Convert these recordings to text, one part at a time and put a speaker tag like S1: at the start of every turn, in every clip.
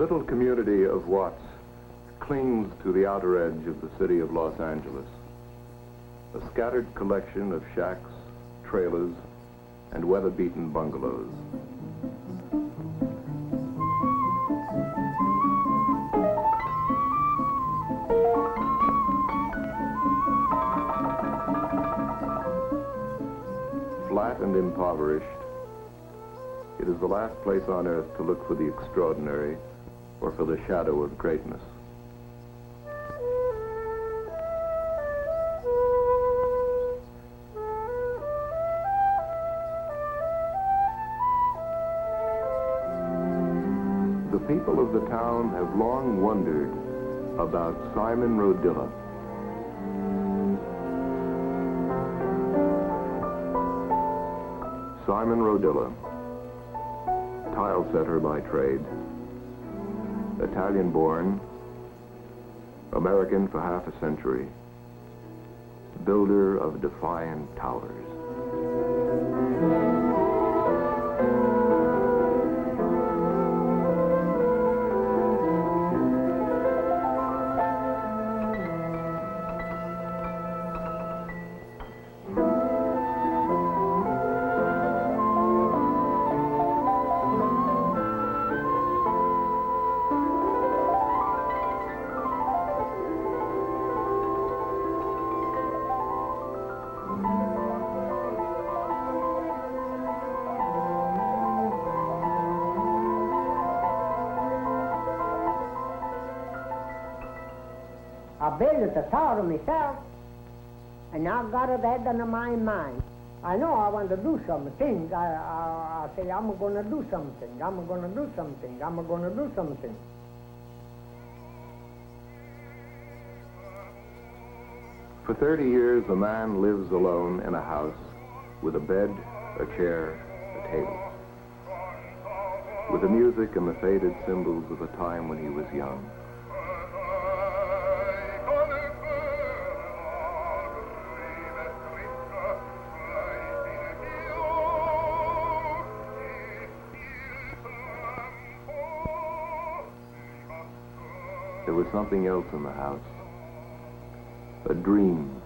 S1: little community of Watts clings to the outer edge of the city of Los Angeles, a scattered collection of shacks, trailers, and weather-beaten bungalows. Flat and impoverished, it is the last place on earth to look for the extraordinary or for the shadow of greatness. The people of the town have long wondered about Simon Rodilla. Simon Rodilla, tile setter by trade, Italian-born, American for half a century, builder of defiant towers.
S2: I built a tower myself, and I got it ahead in my mind. I know I want to do some things. I say, I'm going to do something, I'm going to do something, I'm going to do something.
S1: For 30 years, a man lives alone in a house with a bed, a chair, a table, with the music and the faded symbols of a time when he was young. There was something else in the house. A dream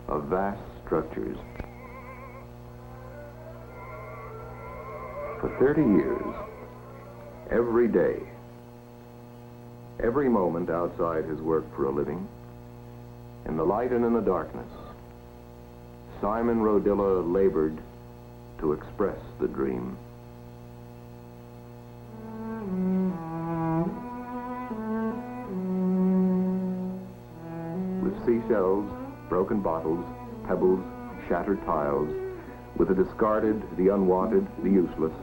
S1: of vast structures. For 30 years, every day, every moment outside his work for a living, in the light and in the darkness, Simon Rodilla labored to express the dream. Seashells, broken bottles, pebbles, shattered tiles, with the discarded, the unwanted, the useless,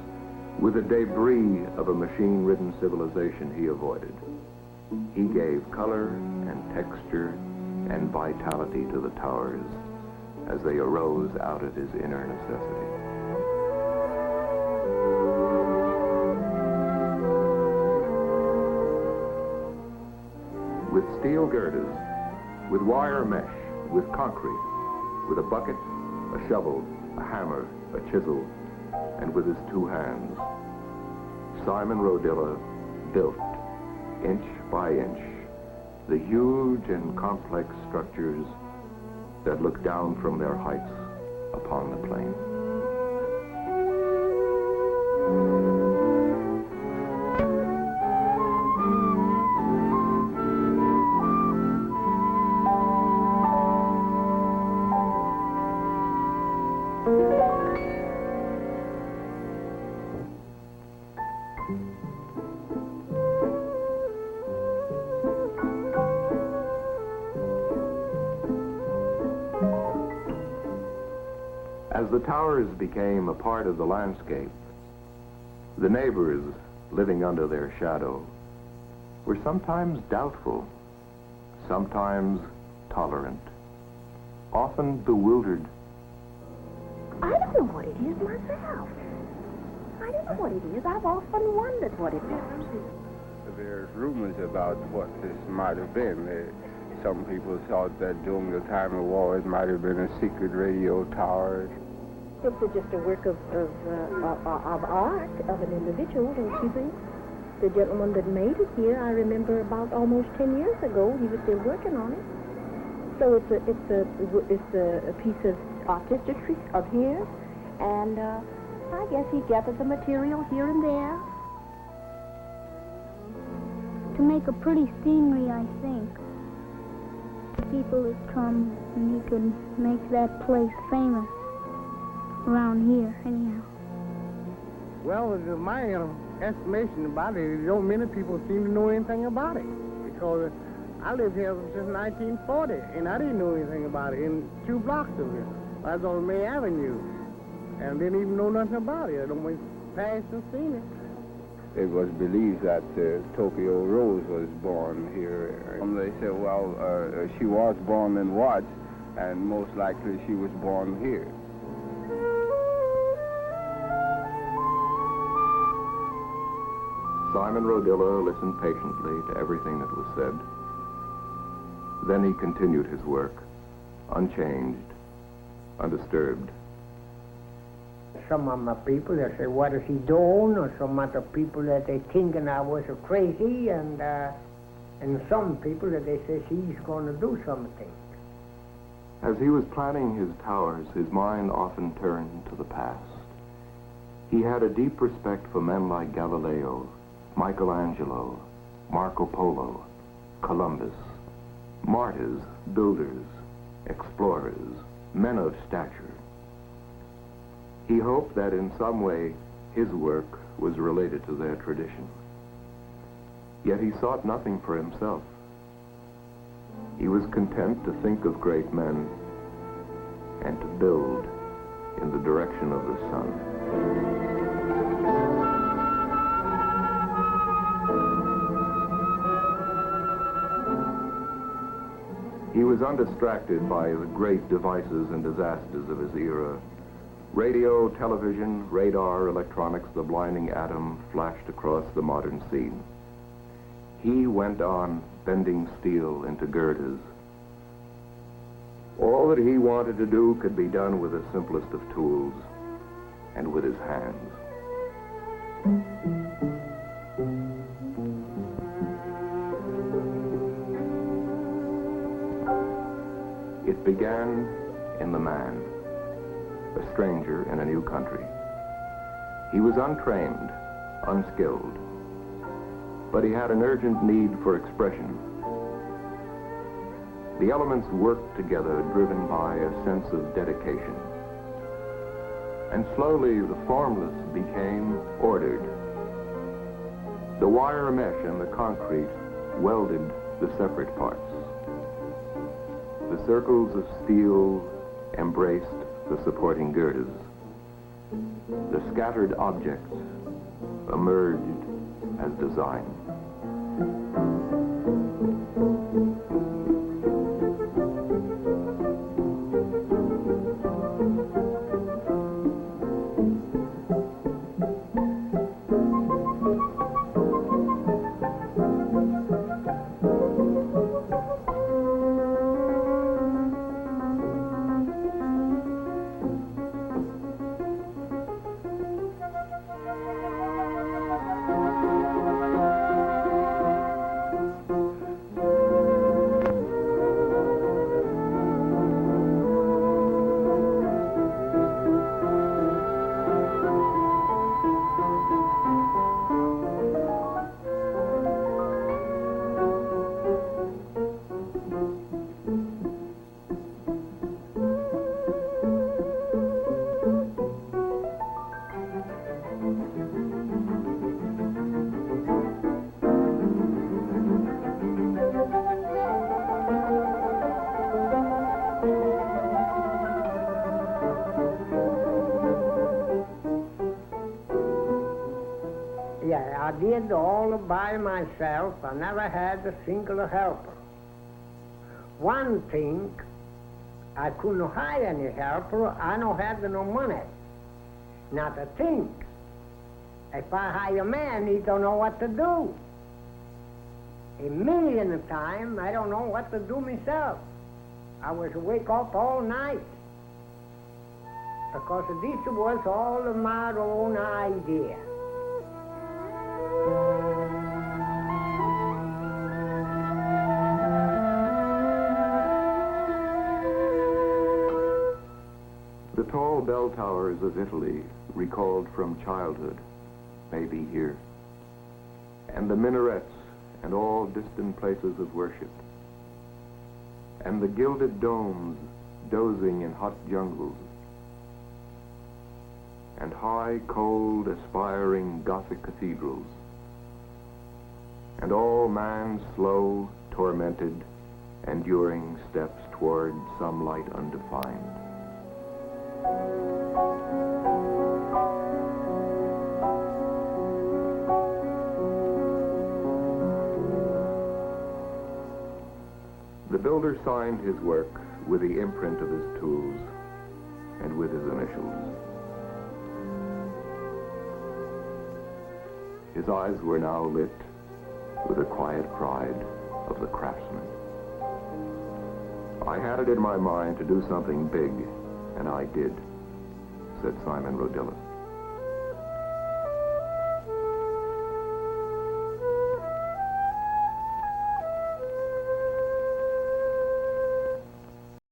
S1: with the debris of a machine-ridden civilization he avoided. He gave color and texture and vitality to the towers as they arose out of his inner necessity. With steel girders, with wire mesh, with concrete, with a bucket, a shovel, a hammer, a chisel, and with his two hands, Simon Rodilla built, inch by inch, the huge and complex structures that look down from their heights upon the plain. As the towers became a part of the landscape, the neighbors living under their shadow were sometimes doubtful, sometimes tolerant, often bewildered.
S3: I don't know what it is myself. I don't know what it is. I've often wondered what it was.
S4: There's rumors about what this might have been. Some people thought that during the time of war it might have been a secret radio tower.
S3: It's just a work of art of an individual, don't you think? The gentleman that made it here, I remember about almost 10 years ago, he was still working on it. So it's a piece of artistry of his, and I guess he gathered the material here and there.
S5: To make a pretty scenery, I think. People that come and he could make that place famous around here, anyhow.
S6: Well, my estimation about it, many people seem to know anything about it. Because I lived here since 1940, and I didn't know anything about it in 2 blocks of it. I was on May Avenue, and didn't even know nothing about it. I don't went past and seen it.
S4: It was believed that Tokyo Rose was born here. They said, well, she was born in Watts, and most likely she was born here.
S1: Simon Rodilla listened patiently to everything that was said. Then he continued his work, unchanged, undisturbed.
S2: Some of my people, they say, what is he doing? Or some other people that they thinking I was crazy, and some people that they say he's going to do something.
S1: As he was planning his towers, his mind often turned to the past. He had a deep respect for men like Galileo, Michelangelo, Marco Polo, Columbus, martyrs, builders, explorers, men of stature. He hoped that in some way his work was related to their tradition. Yet he sought nothing for himself. He was content to think of great men and to build in the direction of the sun. He was undistracted by the great devices and disasters of his era. Radio, television, radar, electronics, the blinding atom flashed across the modern scene. He went on bending steel into girders. All that he wanted to do could be done with the simplest of tools and with his hands. It began in the man, a stranger in a new country. He was untrained, unskilled, but he had an urgent need for expression. The elements worked together, driven by a sense of dedication. And slowly the formless became ordered. The wire mesh and the concrete welded the separate parts. The circles of steel embraced the supporting girders. The scattered objects emerged as design.
S2: I did all by myself. I never had a single helper. One thing, I couldn't hire any helper. I don't have no money. Not a thing. If I hire a man, he don't know what to do. A million of times, I don't know what to do myself. I was wake up all night. Because this was all my own idea.
S1: The tall bell towers of Italy, recalled from childhood, may be here, and the minarets and all distant places of worship, and the gilded domes dozing in hot jungles, and high, cold, aspiring Gothic cathedrals, and all man's slow, tormented, enduring steps toward some light undefined. The builder signed his work with the imprint of his tools and with his initials. His eyes were now lit with the quiet pride of the craftsman. I had it in my mind to do something big, and I did, said Simon Rodilla.